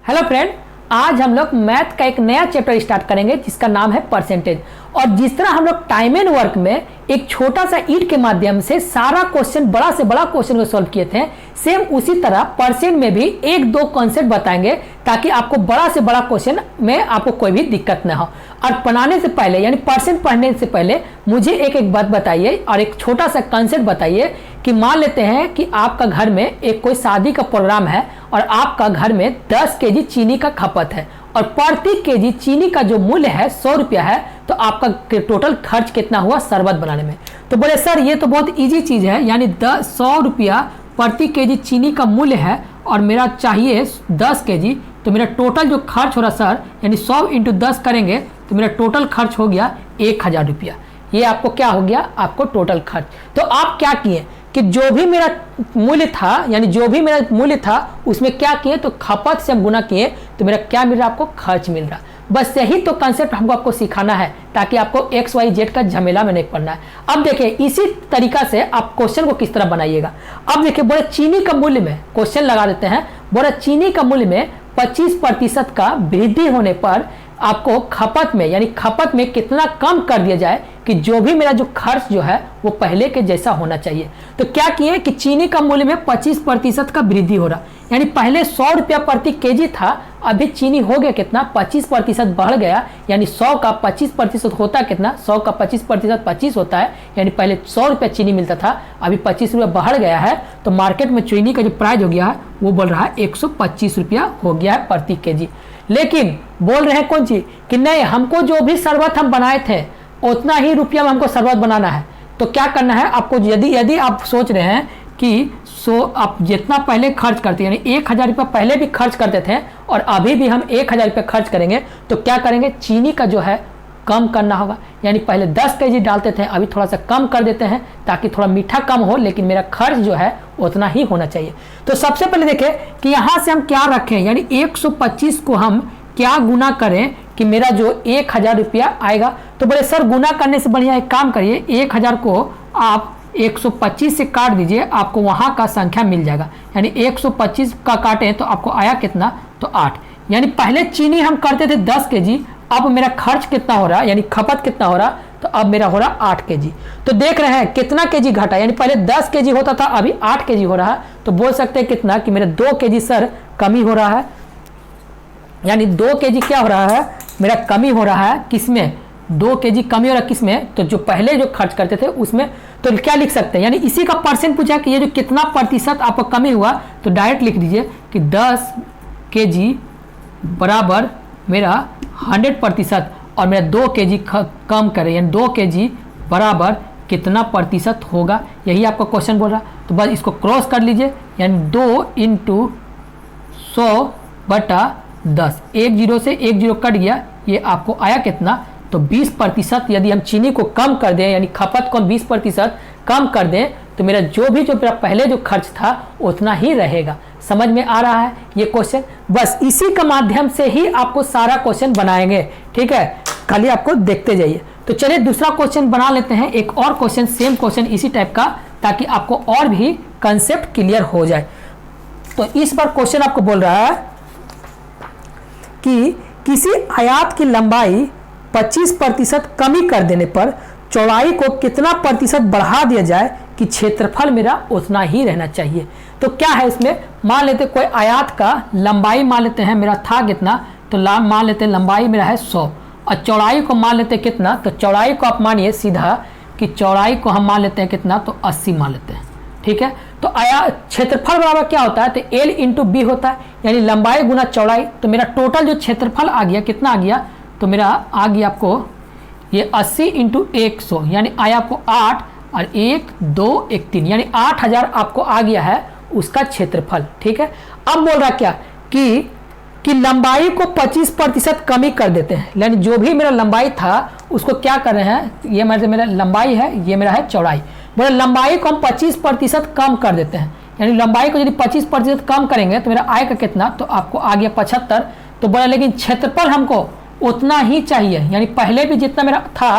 Hello friend, आज हम लोग मैथ का एक नया चैप्टर स्टार्ट करेंगे जिसका नाम है परसेंटेज। और जिस तरह हम लोग टाइम एंड वर्क में एक छोटा सा ईंट के माध्यम से सारा क्वेश्चन, बड़ा से बड़ा क्वेश्चन को सॉल्व किए थे, सेम उसी तरह परसेंट में भी एक दो कॉन्सेप्ट बताएंगे ताकि आपको बड़ा से बड़ा क्वेश्चन में आपको कोई भी दिक्कत ना हो। और बनाने से पहले यानी परसेंट पढ़ने से पहले मुझे एक एक बात बताइए और एक छोटा सा कॉन्सेप्ट बताइए कि मान लेते हैं कि आपका घर में एक कोई शादी का प्रोग्राम है और आपका घर में 10 केजी चीनी का खपत है और प्रति केजी चीनी का जो मूल्य है 100 रुपया है, तो आपका टोटल खर्च कितना हुआ शरबत बनाने में। तो बोले सर ये तो बहुत इजी चीज़ है, यानी 100 रुपया प्रति केजी चीनी का मूल्य है और मेरा चाहिए 10 केजी, तो मेरा टोटल जो खर्च हो रहा सर यानी 100 × 10 करेंगे तो मेरा टोटल खर्च हो गया 1000 रुपया। ये आपको क्या हो गया, आपको टोटल खर्च। तो आप क्या किए कि जो भी मेरा मूल्य था यानी जो भी मेरा मूल्य था उसमें क्या किए, तो खपत से हम गुना किए तो मेरा क्या मिल रहा, आपको खर्च मिल रहा। बस यही तो कंसेप्ट हमको आपको सिखाना है ताकि आपको XYZ का झमेला में नहीं पड़ना है। अब देखिए इसी तरीका से आप क्वेश्चन को किस तरह बनाइएगा। अब देखिए बोले चीनी का मूल्य में क्वेश्चन लगा देते हैं। बोले चीनी का मूल्य में 25% का वृद्धि होने पर आपको खपत में यानी खपत में कितना कम कर दिया जाए कि जो भी मेरा जो खर्च जो है वो पहले के जैसा होना चाहिए। तो क्या किए कि चीनी का मूल्य में 25% का वृद्धि हो रहा, यानी पहले 100 रुपया प्रति केजी था, अभी चीनी हो गया कितना 25% बढ़ गया, यानी 100 का 25% होता है कितना, 100 का 25% 25 होता है, यानी पहले 100 रुपया चीनी मिलता था, अभी 25 रुपया बढ़ गया है। तो मार्केट में चीनी का जो प्राइस हो गया है वो बोल रहा है 125 रुपया हो गया है प्रति केजी। लेकिन बोल रहे हैं कौन चीज कि नहीं, हमको जो भी शरबत हम बनाए थे उतना ही रुपया में हमको शरबत बनाना है। तो क्या करना है आपको, यदि आप सोच रहे हैं कि आप जितना पहले खर्च करते हैं यानी 1000 रुपया पहले भी खर्च करते थे और अभी भी हम 1000 रुपया खर्च करेंगे, तो क्या करेंगे, चीनी का जो है कम करना होगा। यानी पहले 10 केजी डालते थे, अभी थोड़ा सा कम कर देते हैं ताकि थोड़ा मीठा कम हो, लेकिन मेरा खर्च जो है उतना ही होना चाहिए। तो सबसे पहले देखें कि यहाँ से हम क्या रखें, यानी 125 को हम क्या गुना करें कि मेरा जो 1000 रुपया आएगा। तो बोले सर गुना करने से बढ़िया एक काम करिए, 1000 को आप 125 से काट दीजिए, आपको वहाँ का संख्या मिल जाएगा। यानी 125 का काटें तो आपको आया कितना, तो 8। यानी पहले चीनी हम करते थे 10 केजी, अब मेरा खर्च कितना हो रहा यानी खपत कितना हो रहा, तो अब मेरा हो रहा 8 केजी। तो देख रहे हैं कितना केजी घटा, यानी पहले 10 केजी होता था अभी 8 केजी हो रहा है। तो बोल सकते हैं कितना कि मेरे 2 केजी सर कमी हो रहा है, यानी 2 केजी क्या हो रहा है, मेरा कमी हो रहा है। किसमें, 2 केजी कमी हो रहा है किसमें, तो जो पहले जो खर्च करते थे उसमें। तो क्या लिख सकते हैं, यानी इसी का परसेंट पूछा कि ये जो कितना प्रतिशत आपको कमी हुआ, तो डायरेक्ट लिख दीजिए कि 10 केजी बराबर मेरा 100% और मेरा 2 केजी कम करें, यानी 2 केजी बराबर कितना प्रतिशत होगा, यही आपका क्वेश्चन बोल रहा। तो बस इसको क्रॉस कर लीजिए, यानी 2 × 100/10, 1 0 से 1 0 कट गया, ये आपको आया कितना, तो 20%। यदि हम चीनी को कम कर दें यानी खपत को 20% कम कर दें तो मेरा जो मेरा पहले जो खर्च था उतना ही रहेगा। समझ में आ रहा है ये क्वेश्चन। बस इसी के माध्यम से ही आपको सारा क्वेश्चन बनाएंगे, ठीक है, खाली आपको देखते जाइए। तो चलिए दूसरा क्वेश्चन बना लेते हैं, एक और क्वेश्चन, सेम क्वेश्चन इसी टाइप का, ताकि आपको और भी कंसेप्ट क्लियर हो जाए। तो इस बार क्वेश्चन आपको बोल रहा है कि किसी आयत की लंबाई 25% कमी कर देने पर चौड़ाई को कितना प्रतिशत बढ़ा दिया जाए कि क्षेत्रफल मेरा उतना ही रहना चाहिए। तो क्या है इसमें, मान लेते कोई आयत का लंबाई मान लेते हैं मेरा था कितना, तो मान लेते हैं लंबाई मेरा है 100 और चौड़ाई को मान लेते हैं कितना, तो चौड़ाई को आप मानिए सीधा कि चौड़ाई को हम मान लेते हैं कितना, तो 80 मान लेते हैं, ठीक है। तो क्षेत्रफल बराबर क्या होता है, तो L × B होता है, यानी लंबाई गुना चौड़ाई। तो मेरा टोटल जो क्षेत्रफल आ गया कितना आ गया, तो मेरा आ गया आपको ये 80 × 100, यानी आया आपको 8 और 1 2 1 3, यानी 8000 आपको आ गया है उसका क्षेत्रफल, ठीक है। अब बोल रहा क्या कि लंबाई को 25% कमी कर देते हैं, यानी जो भी मेरा लंबाई था उसको क्या कर रहे हैं, ये मेरा लंबाई है, ये मेरा है चौड़ाई। बोले लंबाई को हम 25% कम कर देते हैं, यानी लंबाई को यदि 25% कम करेंगे तो मेरा आएगा कितना, तो आपको आ गया 75। तो बोला लेकिन क्षेत्रफल हमको उतना ही चाहिए, यानी पहले भी जितना मेरा था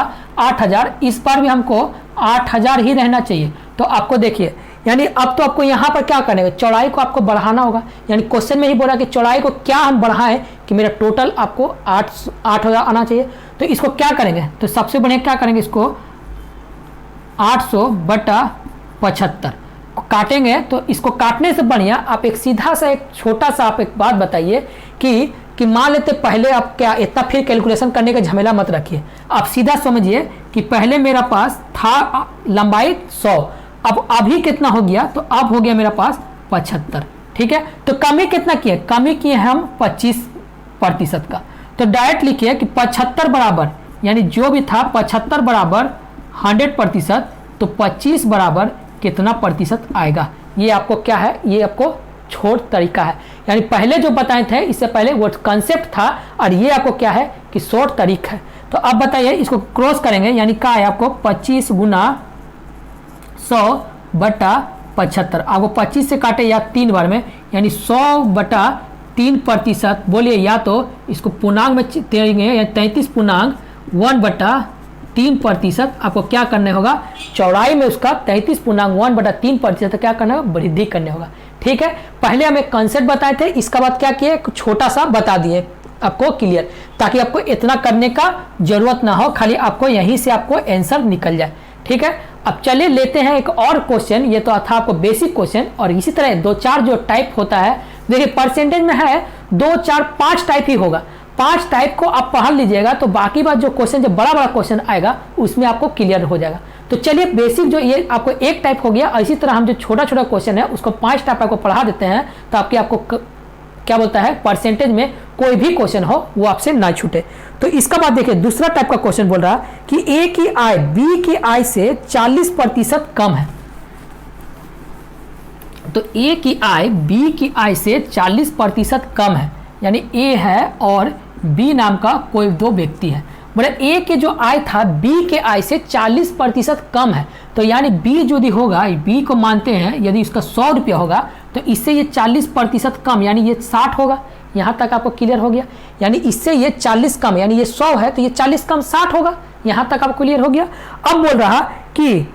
8000, इस बार भी हमको 8000 ही रहना चाहिए। तो आपको देखिए, यानी अब तो आपको यहाँ पर क्या करना है, चौड़ाई को आपको बढ़ाना होगा। यानी क्वेश्चन में ही बोला कि चौड़ाई को क्या हम बढ़ाएं कि मेरा टोटल आपको 8,000 आना चाहिए। तो इसको क्या करेंगे, तो सबसे बढ़िया क्या करेंगे, इसको 800/75 काटेंगे। तो इसको काटने से बढ़िया आप एक सीधा सा एक छोटा सा आप एक बात बताइए कि मान लेते पहले आप क्या इतना फिर कैलकुलेशन करने का झमेला मत रखिए, आप सीधा समझिए कि पहले मेरा पास था लंबाई 100, अब अभी कितना हो गया, तो अब हो गया मेरा पास 75। ठीक है, तो कमी कितना किए, कमी किए हम 25% का। तो डायरेक्ट लिखिए कि 75 बराबर, यानी जो भी था 75 बराबर 100%, तो 25 बराबर कितना प्रतिशत आएगा। ये आपको क्या है, ये आपको छोट तरीका है। यानी पहले जो बताए थे इससे पहले वो कंसेप्ट था, और ये आपको क्या है कि शॉर्ट तरीका है। तो अब बताइए इसको क्रॉस करेंगे, यानी क्या है आपको 25 गुना 100/75। आपको 25 से काटे या 3 बार में, यानी 100/3% बोलिए, या तो इसको पूर्णांक में तेरेंगे, या 33.1/3% आपको क्या करने होगा, चौड़ाई में उसका 33.1/3% क्या करना होगा, वृद्धि करने होगा। ठीक है, पहले हम एक कंसेप्ट बताए थे, इसका बाद क्या किए, छोटा सा बता दिए आपको क्लियर, ताकि आपको इतना करने का जरूरत ना हो, खाली आपको यहीं से आपको आंसर निकल जाए। ठीक है, अब चलिए लेते हैं एक और क्वेश्चन। ये तो था आपको बेसिक क्वेश्चन, और इसी तरह 2-4 जो टाइप होता है, देखिए परसेंटेज में है 2-4-5 टाइप ही होगा। 5 टाइप को आप पढ़ लीजिएगा, तो बाकी बात जो क्वेश्चन, जो बड़ा बड़ा क्वेश्चन आएगा उसमें आपको क्लियर हो जाएगा। तो चलिए बेसिक जो ये आपको एक टाइप हो गया, और इसी तरह हम जो छोटा छोटा क्वेश्चन है उसको 5 टाइप आपको पढ़ा देते हैं, ताकि आपको क्या बोलता है परसेंटेज में कोई भी क्वेश्चन हो वो आपसे ना छूटे। तो इसका बाद देखिए दूसरा टाइप का क्वेश्चन बोल रहा कि ए की आय बी की आय से 40% कम है। तो ए की आय बी की आय से 40% कम है, यानी ए है और बी नाम का कोई 2 व्यक्ति है। बोले ए के जो आय था बी के आय से 40% कम है, तो यानी बी जो भी होगा, बी को मानते हैं यदि इसका 100 रुपया होगा, तो इससे ये 40% कम, यानी ये 60 होगा। यहाँ तक आपको क्लियर हो गया, यानी इससे ये 40 कम, यानी ये 100 है तो ये 40 कम 60 होगा। यहाँ तक आपको क्लियर हो गया। अब बोल रहा कि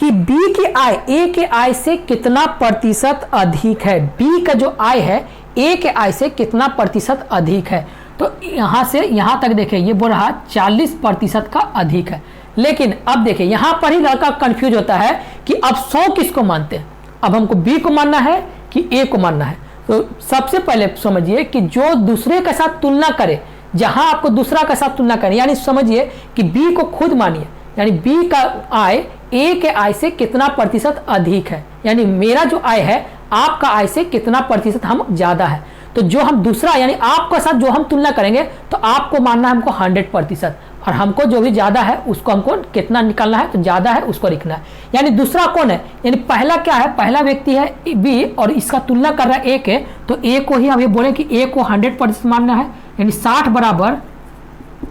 बी की आय ए के आय से कितना प्रतिशत अधिक है, बी का जो आय है ए के आय से कितना प्रतिशत अधिक है। तो यहाँ से यहाँ तक देखिए ये बोल रहा 40% का अधिक है। लेकिन अब देखिए यहाँ पर ही लड़का कंफ्यूज होता है कि अब 100 किसको मानते हैं, अब हमको बी को मानना है कि ए को मानना है। तो सबसे पहले समझिए कि जो दूसरे के साथ तुलना करे, जहां आपको दूसरा के साथ तुलना करें, यानी समझिए कि बी को खुद मानिए, यानी बी का आय ए के आय से कितना प्रतिशत अधिक है, यानी मेरा जो आय है आपका आय से कितना प्रतिशत हम ज्यादा है। तो जो हम दूसरा यानी आपके साथ जो हम तुलना करेंगे, तो आपको मानना है हमको 100%, और हमको जो भी ज्यादा है उसको हमको कितना निकालना है, तो ज्यादा है उसको लिखना है। यानी दूसरा कौन है, यानी पहला क्या है, पहला व्यक्ति है बी और इसका तुलना कर रहा है ए के, तो ए को ही हम ये बोले कि ए को 100% मानना है, यानी 60 बराबर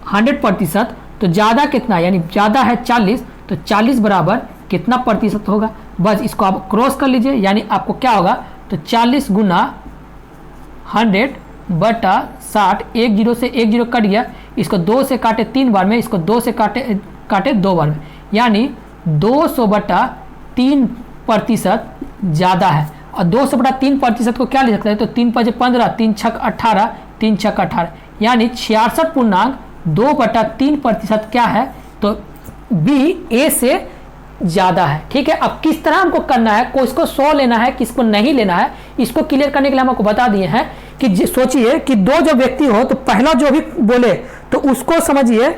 100%, तो ज्यादा कितना, यानी ज्यादा है 40, तो 40 बराबर कितना प्रतिशत होगा, बस इसको आप क्रॉस कर लीजिए। यानी आपको क्या होगा, तो 40 गुना 100/60, 1 0 से 1 0 कट गया, इसको 2 से काटे 3 बार में, इसको 2 से काटे 2 बार में, यानी 200/3% ज़्यादा है। और 200/3% को क्या लिख सकते हैं, तो 3 × 5 = 15, 3 × 6 = 18, 3 × 6 = 18, यानी 66.2/3% क्या है, तो बी ए से ज़्यादा है। ठीक है, अब किस तरह हमको करना है, किसको 100 लेना है किसको नहीं लेना है, इसको क्लियर करने के लिए हम आपको बता दिए हैं कि सोचिए कि 2 जो व्यक्ति हो, तो पहला जो भी बोले तो उसको समझिए,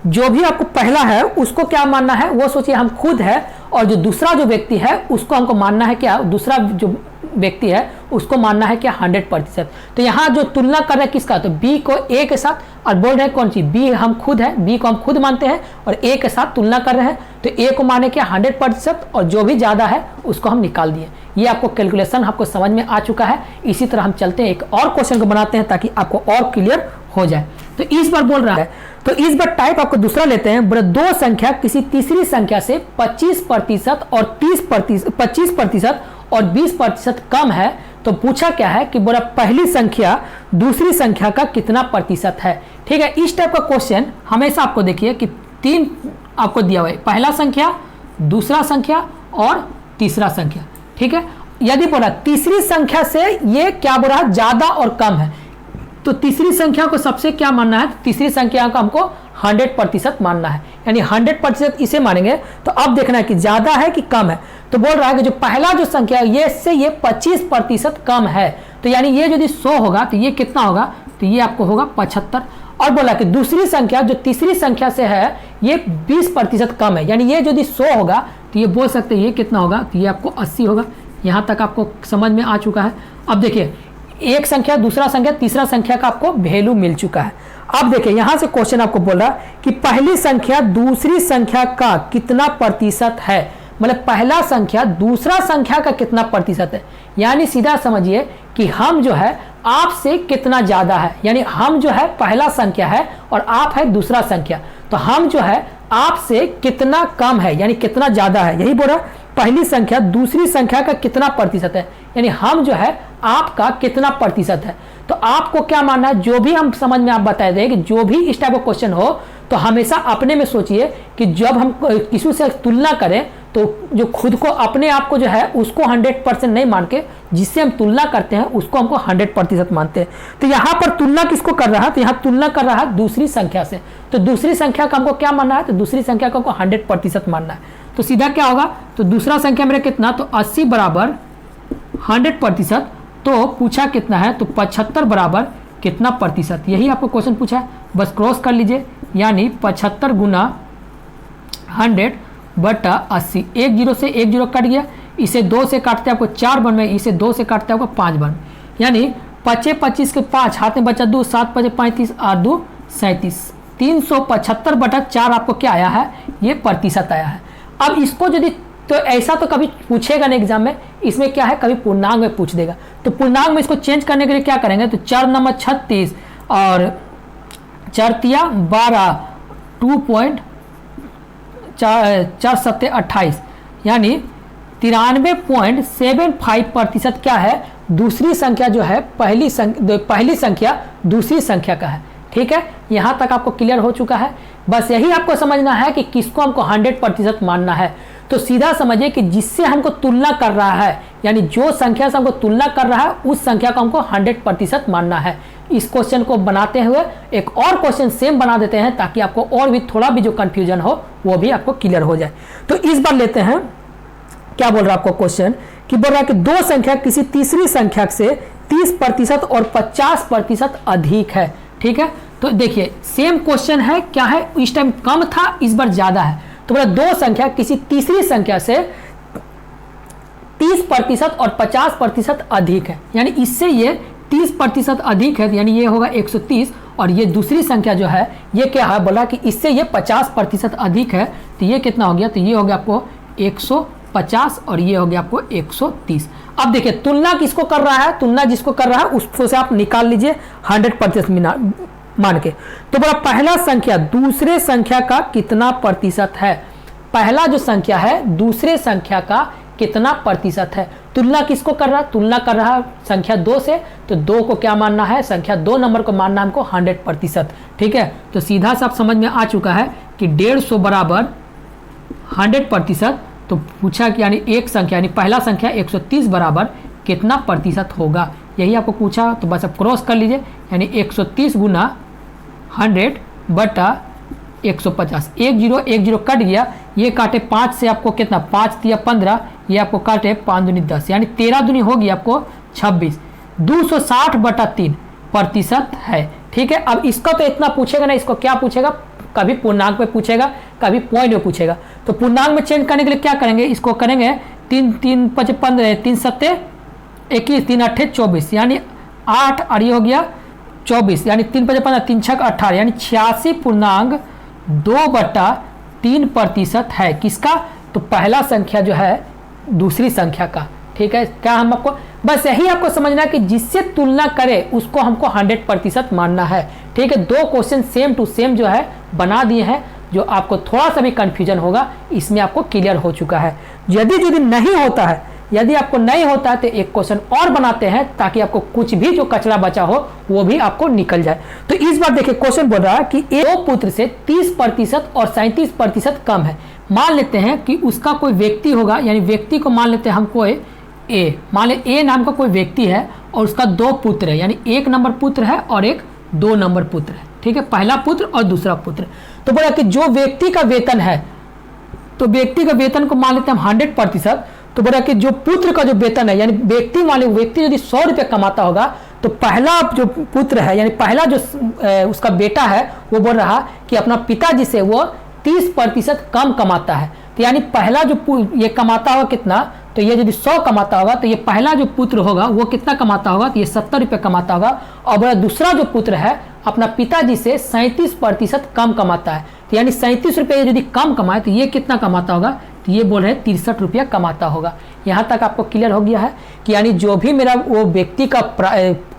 जो भी आपको पहला है उसको क्या मानना है, वो सोचिए हम खुद है, और जो दूसरा जो व्यक्ति है उसको हमको मानना है क्या, दूसरा जो व्यक्ति है उसको मानना है क्या 100%। तो यहाँ जो तुलना कर रहे हैं किसका, तो बी को ए के साथ, और बोल रहे हैं कौन सी, बी हम खुद है, बी को हम खुद मानते हैं और ए के साथ तुलना कर रहे हैं, तो ए को माने क्या 100%, और जो भी ज़्यादा है उसको हम निकाल दिए। ये आपको कैलकुलेशन आपको समझ में आ चुका है। इसी तरह हम चलते हैं एक और क्वेश्चन को बनाते हैं ताकि आपको और क्लियर हो जाए। तो इस बार बोल रहा है, तो इस बार टाइप आपको दूसरा लेते हैं, बोले 2 संख्या किसी तीसरी संख्या से 25% और 25% और 20% कम है, तो पूछा क्या है कि बोला पहली संख्या दूसरी संख्या का कितना प्रतिशत है। ठीक है, इस टाइप का क्वेश्चन हमेशा आपको देखिए कि 3 आपको दिया हुआ है, पहला संख्या दूसरा संख्या और तीसरा संख्या। ठीक है, यदि बोला तीसरी संख्या से ये क्या बोल रहा है, ज्यादा और कम है, तो तीसरी संख्या को सबसे क्या मानना है, तीसरी संख्या को हमको 100% मानना है, यानी 100% इसे मानेंगे। तो अब देखना है कि ज्यादा है कि कम है। तो बोल रहा है कि जो पहला जो संख्या है ये से ये 25% कम है, तो यानी ये यदि 100 होगा तो ये कितना होगा, तो ये आपको होगा 75। और बोला कि दूसरी संख्या जो तीसरी संख्या से है ये 20% कम है, यानी ये यदि 100 होगा तो ये बोल सकते हैं ये कितना होगा, तो ये आपको 80 होगा। यहाँ तक आपको समझ में आ चुका है। अब देखिए एक संख्या, दूसरा संख्या, तीसरा संख्या का आपको वैल्यू मिल चुका है। अब देखिए यहाँ से क्वेश्चन आपको बोल रहा है कि पहली संख्या दूसरी संख्या का कितना प्रतिशत है, मतलब पहला संख्या दूसरा संख्या का कितना प्रतिशत है। यानी सीधा समझिए कि हम जो है आपसे कितना ज्यादा है, यानी हम जो है पहला संख्या है और आप है दूसरा संख्या, तो हम जो है आपसे कितना कम है, यानी कितना ज्यादा है। यही बोल रहा है पहली संख्या दूसरी संख्या का कितना प्रतिशत है, यानी हम जो है आपका कितना प्रतिशत है। तो आपको क्या मानना है, जो भी हम समझ में आप बता दें कि जो भी इस टाइप का क्वेश्चन हो तो हमेशा अपने में सोचिए कि जब हम किसी से तुलना करें तो जो खुद को अपने आप को जो है उसको 100% नहीं मान के जिससे हम तुलना करते हैं उसको हमको 100% मानते हैं। तो यहाँ पर तुलना किसको कर रहा है, तो यहाँ तुलना कर रहा है दूसरी संख्या से। तो दूसरी संख्या का हमको क्या मानना है, तो दूसरी संख्या को हमको 100% मानना है। तो सीधा क्या होगा, तो दूसरा संख्या मेरा कितना, तो 80 बराबर 100%, तो पूछा कितना है, तो 75 बराबर कितना प्रतिशत। यही आपको क्वेश्चन पूछा है, बस क्रॉस कर लीजिए, यानी 75 गुना 100 बटा 80। एक जीरो से एक जीरो कट गया, इसे 2 से काटते आपको 4 बन में, इसे 2 से काटते आपको 5 बन, यानी 25 25 के 5 हाथ में बचा 2, 7 5 35 8 2 37, 375 बटा 4 आपको क्या आया है, ये प्रतिशत आया है। अब इसको यदि तो ऐसा तो कभी पूछेगा नहीं एग्जाम में, इसमें क्या है कभी पूर्णांक में पूछ देगा। तो पूर्णांक में इसको चेंज करने के लिए क्या करेंगे, तो 4 नंबर 36 और 4 तिया 12 2.4 सत्ते 28, यानी 93.75% क्या है, दूसरी संख्या जो है पहली संख्या दूसरी संख्या का है। ठीक है, यहाँ तक आपको क्लियर हो चुका है। बस यही आपको समझना है कि किसको हमको 100% मानना है। तो सीधा समझिए कि जिससे हमको तुलना कर रहा है, यानी जो संख्या से हमको तुलना कर रहा है उस संख्या को हमको 100% मानना है। इस क्वेश्चन को बनाते हुए एक और क्वेश्चन सेम बना देते हैं ताकि आपको और भी थोड़ा भी जो कंफ्यूजन हो वो भी आपको क्लियर हो जाए। तो इस बार लेते हैं, क्या बोल रहा है आपको क्वेश्चन, कि बोल रहा है कि दो संख्या किसी तीसरी संख्या से 30% और 50% अधिक है। ठीक है, तो देखिए सेम क्वेश्चन है, क्या है, इस टाइम कम था, इस बार ज्यादा है। तो बोला दो संख्या किसी तीसरी संख्या से 30% और 50% अधिक है, यानी इससे ये 30% अधिक है, यानी ये होगा 130, और ये दूसरी संख्या जो है ये क्या है, बोला कि इससे ये 50% अधिक है, तो ये कितना हो गया, तो ये हो गया आपको 150 और ये हो गया आपको 130। अब देखिए तुलना किसको कर रहा है, तुलना जिसको कर रहा है उसको से आप निकाल लीजिए 100% मान के। तो बोला पहला संख्या दूसरे संख्या का कितना प्रतिशत है, पहला जो संख्या है दूसरे संख्या का कितना प्रतिशत है। तुलना किसको कर रहा है, तुलना कर रहा है संख्या 2 से, तो 2 को क्या मानना है, संख्या 2 नंबर को मानना हमको 100%। ठीक है, तो सीधा सा समझ में आ चुका है कि 150 बराबर 100%। तो पूछा कि यानी एक संख्या यानी पहला संख्या 130 बराबर कितना प्रतिशत होगा, यही आपको पूछा। तो बस आप क्रॉस कर लीजिए, यानी 130 गुना 100 बटा 150, 1 0 कट गया, ये काटे 5 से आपको कितना, 5 तिया 15, ये आपको काटे 5 दूनी 10, यानी 13 दूनी होगी आपको 26, 260 बटा 3% है। ठीक है, अब इसका तो इतना पूछेगा ना, इसको क्या पूछेगा, कभी पूर्णांक में पूछेगा, कभी पॉइंट में पूछेगा। तो पूर्णांक में चेंज करने के लिए क्या करेंगे, इसको करेंगे 3 3 5 15, 3 7 21, 3 8 24, यानी 8 और ये हो गया 24, यानी 3 5 15, 3 6 18, यानी 86.2/3% है। किसका, तो पहला संख्या जो है दूसरी संख्या का। ठीक है, क्या हम आपको बस यही आपको समझना है कि जिससे तुलना करे उसको हमको 100% मानना है। ठीक है, दो क्वेश्चन सेम टू सेम जो है बना दिए हैं, जो आपको थोड़ा सा भी कंफ्यूजन होगा इसमें आपको क्लियर हो चुका है। यदि नहीं होता है, यदि आपको नहीं होता है तो एक क्वेश्चन और बनाते हैं ताकि आपको कुछ भी जो कचरा बचा हो वो भी आपको निकल जाए। तो इस बार देखिए क्वेश्चन बोल रहा है कि एक पुत्र से 30% और 37% कम है, मान लेते हैं कि उसका कोई व्यक्ति होगा, यानी व्यक्ति को मान लेते हैं हम कोई ए, मान ले ए नाम का कोई व्यक्ति है और उसका 2 पुत्र है, यानी 1 नंबर पुत्र है और एक 2 नंबर पुत्र है, ठीक है, पहला पुत्र और दूसरा पुत्र। तो बोला कि जो व्यक्ति का वेतन है, तो व्यक्ति का वेतन को मान लेते हैं हम 100%। तो बोला कि जो पुत्र का जो वेतन है, यानी व्यक्ति मान लो व्यक्ति यदि 100 रुपये कमाता होगा तो पहला जो पुत्र है, यानी पहला जो उसका बेटा है, वो बोल रहा कि अपना पिताजी से वो 30% कम कमाता है। तो यानी पहला जो ये कमाता होगा कितना, तो ये यदि 100 कमाता होगा तो ये पहला जो पुत्र होगा वो कितना कमाता होगा, तो ये 70 रुपये कमाता होगा। और बोला दूसरा जो पुत्र है अपना पिताजी से 37% कम कमाता है। तो यानी 37 रुपये यदि कम कमाए तो ये कितना कमाता होगा, तो ये बोल रहे हैं 63 रुपया कमाता होगा। यहाँ तक आपको क्लियर हो गया है कि यानी जो भी मेरा वो व्यक्ति का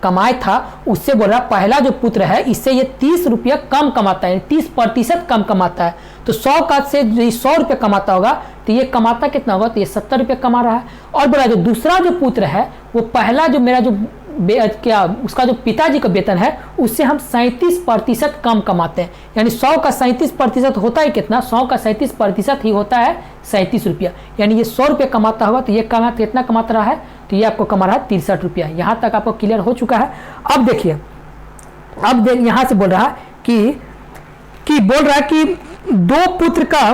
कमाई था उससे बोल रहा पहला जो पुत्र है इससे ये 30 रुपया कम कमाता है, 30% कम कमाता है। तो 100 का से 100 रुपये कमाता होगा तो ये कमाता कितना होगा, तो ये 70 रुपये कमा रहा है। और बोला जो दूसरा जो पुत्र है वो पहला जो मेरा जो क्या उसका जो पिताजी का वेतन है उससे हम 37% कम कमाते हैं, यानी 100 का 37% होता है कितना, 100 का 37% ही होता है 37 रुपया। यानी ये 100 रुपये कमाता होगा तो ये कितना कमाता रहा है, तो ये आपको कमा रहा है 63 रुपया। यहाँ तक आपको क्लियर हो चुका है। अब देखिए, अब यहाँ से बोल रहा है कि 2 पुत्र का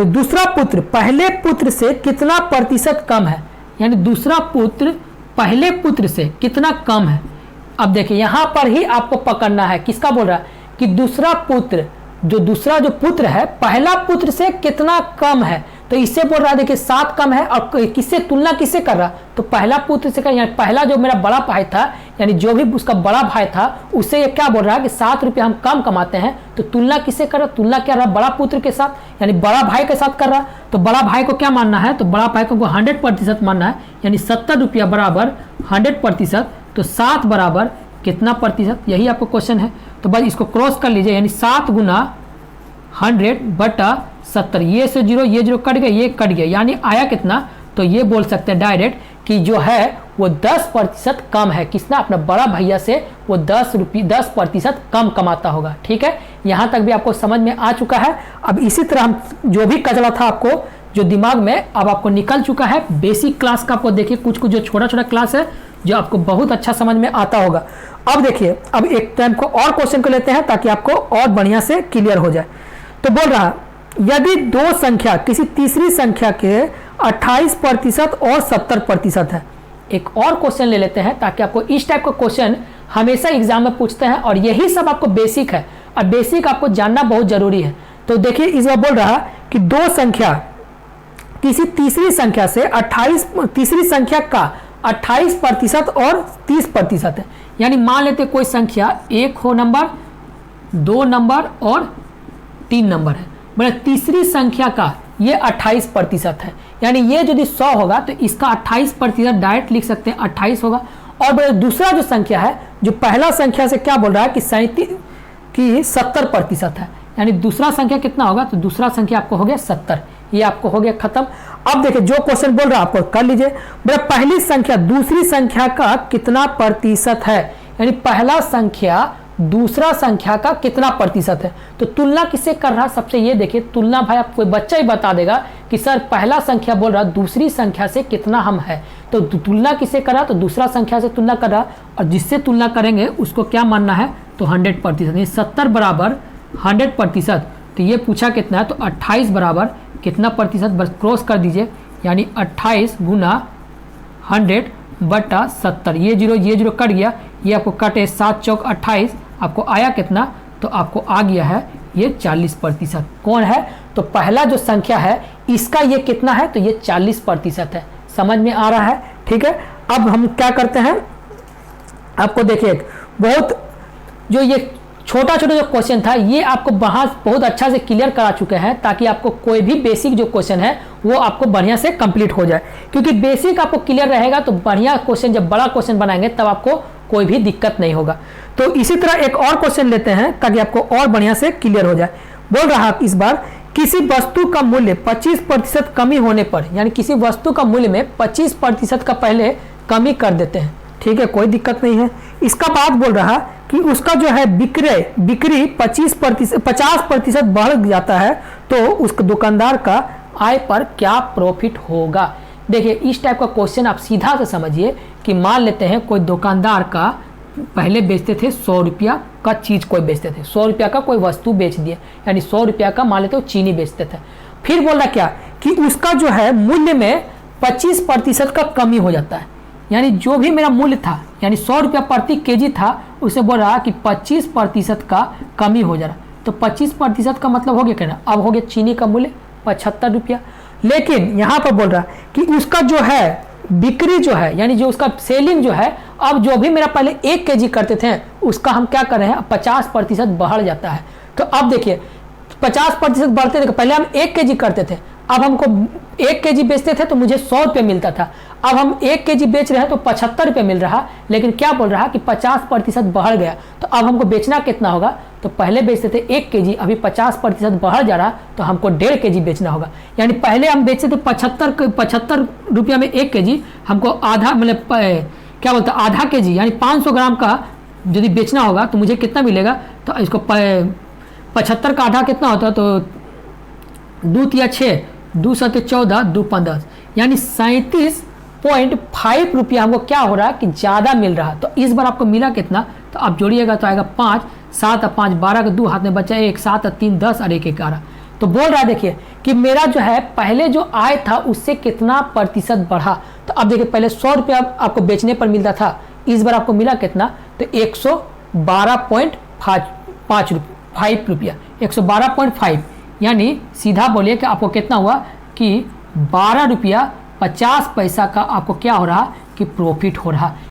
दूसरा पुत्र पहले पुत्र से कितना प्रतिशत कम है, यानी दूसरा पुत्र पहले पुत्र से कितना कम है। अब देखिए यहाँ पर ही आपको पकड़ना है, किसका बोल रहा है कि दूसरा पुत्र है पहला पुत्र से कितना कम है। तो इससे बोल रहा है देखिए 7 कम है, और किससे तुलना किससे कर रहा, तो पहला पुत्र से कर, यानी पहला जो मेरा बड़ा भाई था, यानी जो भी उसका बड़ा भाई था उससे ये क्या बोल रहा है कि 7 रुपये हम कम कमाते हैं। तो तुलना किससे कर रहा, तुलना क्या रहा, बड़ा पुत्र के साथ, यानी बड़ा भाई के साथ कर रहा। तो बड़ा भाई को क्या मानना है, तो बड़ा भाई को 100% मानना है, यानी 70 रुपया बराबर 100%। तो 7 बराबर कितना प्रतिशत, यही आपको क्वेश्चन है। तो बस इसको क्रॉस कर लीजिए, यानी 7 गुना 100/70, ये से 0 ये 0 कट गया, ये कट गया, यानी आया कितना, तो ये बोल सकते हैं डायरेक्ट कि जो है वो 10% कम है, किसना, अपना बड़ा भैया से वो 10% कम कमाता होगा। ठीक है, यहाँ तक भी आपको समझ में आ चुका है। अब इसी तरह हम जो भी कचरा था आपको जो दिमाग में अब आपको निकल चुका है, बेसिक क्लास का आपको देखिए कुछ जो छोटा छोटा क्लास है जो आपको बहुत अच्छा समझ में आता होगा। अब देखिए, अब एक टाइम को और क्वेश्चन को लेते हैं ताकि आपको और बढ़िया से क्लियर हो जाए। तो बोल रहा यदि 2 संख्या किसी तीसरी संख्या के 28% और 70% है। एक और क्वेश्चन ले लेते हैं ताकि आपको इस टाइप का क्वेश्चन हमेशा एग्जाम में पूछते हैं, और यही सब आपको बेसिक है और बेसिक आपको जानना बहुत जरूरी है। तो देखिए इस बार बोल रहा कि 2 संख्या किसी तीसरी संख्या से तीसरी संख्या का 28% और 30% है। यानी मान लेते कोई संख्या 1 हो नंबर, 2 नंबर और 3 नंबर है, बोले तीसरी संख्या का ये 28% है। यानी ये यदि 100 होगा तो इसका 28% डायरेक्ट लिख सकते हैं, 28 होगा। और बोले दूसरा जो संख्या है जो पहला संख्या से क्या बोल रहा है कि 70% है, यानी दूसरा संख्या कितना होगा, तो दूसरा संख्या आपको हो गया 70। ये आपको हो गया खत्म। अब देखिए जो क्वेश्चन बोल रहा है आपको कर लीजिए। बोले पहली संख्या दूसरी संख्या का कितना प्रतिशत है, यानी पहला संख्या दूसरा संख्या का कितना प्रतिशत है। तो तुलना किससे कर रहा, सबसे ये देखिए तुलना भाई आप कोई बच्चा ही बता देगा कि सर पहला संख्या बोल रहा दूसरी संख्या से कितना हम है, तो तुलना किससे कर रहा, तो दूसरा संख्या से तुलना कर रहा, और जिससे तुलना करेंगे उसको क्या मानना है, तो 100%। ये 70 बराबर 100%, तो ये पूछा कितना है, तो 28 बराबर कितना प्रतिशत, बस क्रॉस कर दीजिए, यानी 28 गुना 100/70। ये 0 कट गया, ये आपको कटे 7 चौक 28, आपको आया कितना, तो आपको आ गया है ये 40%। कौन है, तो पहला जो संख्या है इसका ये कितना है, तो ये 40% है। समझ में आ रहा है, ठीक है। अब हम क्या करते हैं, आपको देखिए बहुत जो ये छोटा छोटा जो क्वेश्चन था ये आपको बहुत अच्छा से क्लियर करा चुके हैं, ताकि आपको कोई भी बेसिक जो क्वेश्चन है वो आपको बढ़िया से कंप्लीट हो जाए। क्योंकि बेसिक आपको क्लियर रहेगा तो बढ़िया क्वेश्चन, जब बड़ा क्वेश्चन बनाएंगे तब आपको कोई भी दिक्कत नहीं होगा। तो इसी तरह एक और क्वेश्चन लेते हैं ताकि आपको और बढ़िया से क्लियर हो जाए। बोल रहा इस बार किसी वस्तु का मूल्य 25% कमी होने पर, यानी किसी वस्तु का मूल्य में 25% का पहले कमी कर देते हैं, ठीक है, कोई दिक्कत नहीं है। इसका बाद बोल रहा कि उसका जो है बिक्री 50% बढ़ जाता है, तो उस दुकानदार का आय पर क्या प्रॉफिट होगा। देखिए इस टाइप का क्वेश्चन आप सीधा से समझिए कि मान लेते हैं कोई दुकानदार का पहले बेचते थे 100 रुपया का चीज़, कोई बेचते थे 100 रुपया का कोई वस्तु बेच दिए, यानी 100 रुपया का मान लेते हो चीनी बेचते थे। फिर बोल रहा क्या कि उसका जो है मूल्य में 25% का कमी हो जाता है, यानी जो भी मेरा मूल्य था यानी 100 रुपया प्रति केजी था, उसे बोल रहा कि 25% का कमी हो जा रहा। तो 25% का मतलब हो गया क्या ना, अब हो गया चीनी का मूल्य 75 रुपया। लेकिन यहाँ पर बोल रहा कि उसका जो है बिक्री जो है यानी जो उसका सेलिंग जो है, अब जो भी मेरा पहले 1 केजी करते थे उसका हम क्या कर रहे हैं 50% बढ़ जाता है। तो अब देखिए 50% बढ़ते थे, पहले हम 1 केजी करते थे, अब हमको 1 केजी बेचते थे तो मुझे 100 रुपये मिलता था, अब हम 1 केजी बेच रहे हैं तो 75 रुपये मिल रहा। लेकिन क्या बोल रहा कि 50% बढ़ गया, तो अब हमको बेचना कितना होगा, तो पहले बेचते थे 1 केजी, अभी 50% बढ़ जा रहा तो हमको 1.5 केजी बेचना होगा। यानी पहले हम बेचते थे 75 रुपया में 1 केजी, हमको आधा मतलब क्या बोलते आधा केजी यानी 500 ग्राम का यदि बेचना होगा तो मुझे कितना मिलेगा, तो इसको 75 का आधा कितना होता है, तो 2 तिया 6, 2 सत्ते 14, 2 15, यानी 37.5 रुपया हमको क्या हो रहा है कि ज़्यादा मिल रहा। तो इस बार आपको मिला कितना, तो आप जोड़िएगा तो आएगा 5, 7 और 5 12 का 2 हाथ में बचा 1, 7 और 3 10 और 1 11। तो बोल रहा है देखिए कि मेरा जो है पहले जो आय था उससे कितना प्रतिशत बढ़ा। तो अब देखिए पहले 100 रुपया आपको बेचने पर मिलता था, इस बार आपको मिला कितना, तो 112.5 रुपया, 112.5, यानी सीधा बोलिए कि आपको कितना हुआ कि 12 रुपया 50 पैसा का आपको क्या हो रहा कि प्रॉफिट हो रहा।